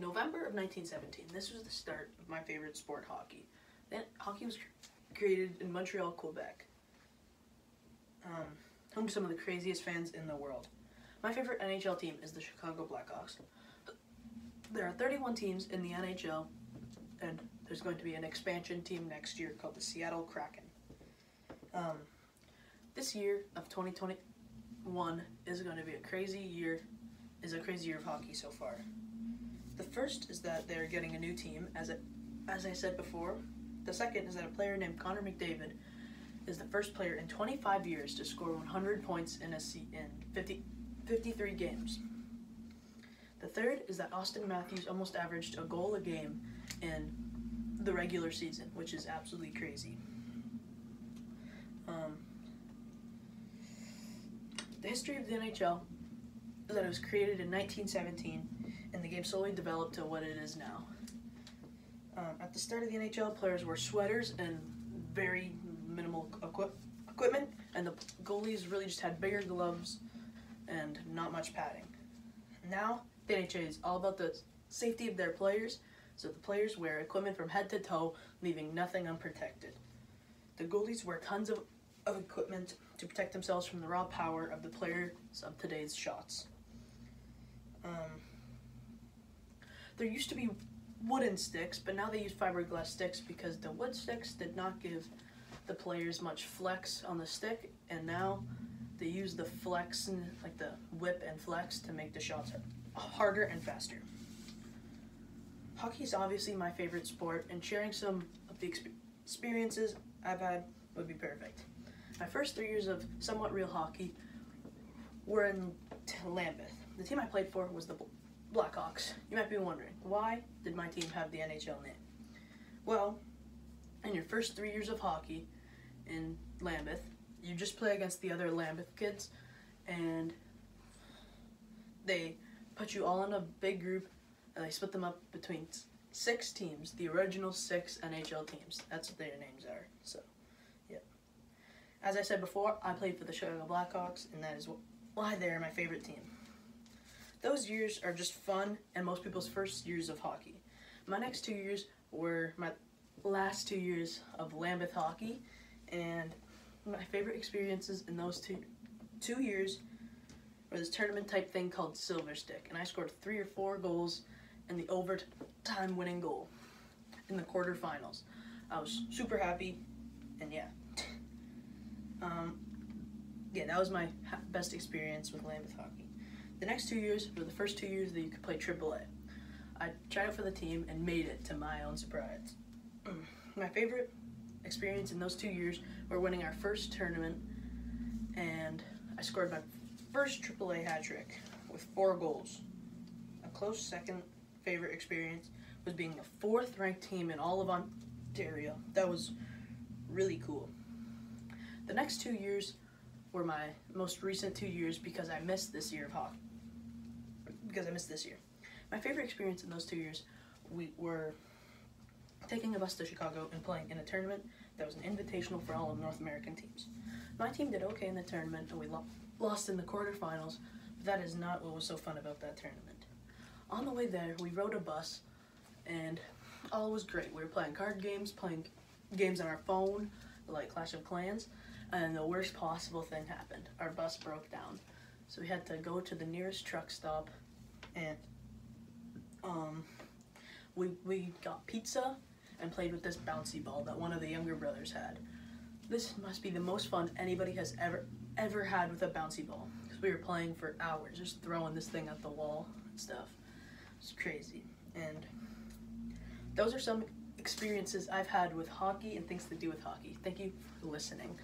November of 1917, this was the start of my favorite sport, hockey. Then hockey was created in Montreal, Quebec, home to some of the craziest fans in the world. My favorite NHL team is the Chicago Blackhawks. There are 31 teams in the NHL, and there's going to be an expansion team next year called the Seattle Kraken. This year of 2021 is going to be a crazy year of hockey so far. The first is that they're getting a new team, as I said before. The second is that a player named Connor McDavid is the first player in 25 years to score 100 points in 53 games. The third is that Austin Matthews almost averaged a goal a game in the regular season, which is absolutely crazy. The history of the NHL is that it was created in 1917, and the game slowly developed to what it is now. At the start of the NHL, players wore sweaters and very minimal equipment, and the goalies really just had bigger gloves and not much padding. Now, the NHL is all about the safety of their players, so the players wear equipment from head to toe, leaving nothing unprotected. The goalies wear tons of equipment to protect themselves from the raw power of the players of today's shots. There used to be wooden sticks, but now they use fiberglass sticks because the wood sticks did not give the players much flex on the stick, and now they use the flex, like the whip and flex, to make the shots harder and faster. Hockey is obviously my favorite sport, and sharing some of the experiences I've had would be perfect. My first 3 years of somewhat real hockey were in Lambeth. The team I played for was the Blackhawks. You might be wondering, why did my team have the NHL name? Well, in your first 3 years of hockey in Lambeth, you just play against the other Lambeth kids, and they put you all in a big group, and they split them up between 6 teams, the original 6 NHL teams. That's what their names are. So, yeah. As I said before, I played for the Chicago Blackhawks, and that is why they're my favorite team. Those years are just fun, and most people's first years of hockey. My next 2 years were my last 2 years of Lambeth hockey, and my favorite experiences in those two years were this tournament type thing called Silver Stick, and I scored 3 or 4 goals in the overtime winning goal in the quarterfinals. I was super happy, and yeah. Yeah, that was my best experience with Lambeth hockey. The next 2 years were the first 2 years that you could play AAA. I tried out for the team and made it, to my own surprise. My favorite experience in those 2 years were winning our first tournament, and I scored my first AAA hat trick with 4 goals. A close second favorite experience was being the 4th ranked team in all of Ontario. That was really cool. The next 2 years were my most recent 2 years because I missed this year of hockey. My favorite experience in those 2 years were taking a bus to Chicago and playing in a tournament that was an invitational for all of North American teams. My team did okay in the tournament, and we lost in the quarterfinals, but that is not what was so fun about that tournament. On the way there, we rode a bus, and all was great. We were playing card games, playing games on our phone, like Clash of Clans, and the worst possible thing happened. Our bus broke down, so we had to go to the nearest truck stop, and we got pizza and played with this bouncy ball that one of the younger brothers had. This must be the most fun anybody has ever had with a bouncy ball, because we were playing for hours, just throwing this thing at the wall and stuff. It's crazy. And those are some experiences I've had with hockey and things to do with hockey. Thank you for listening.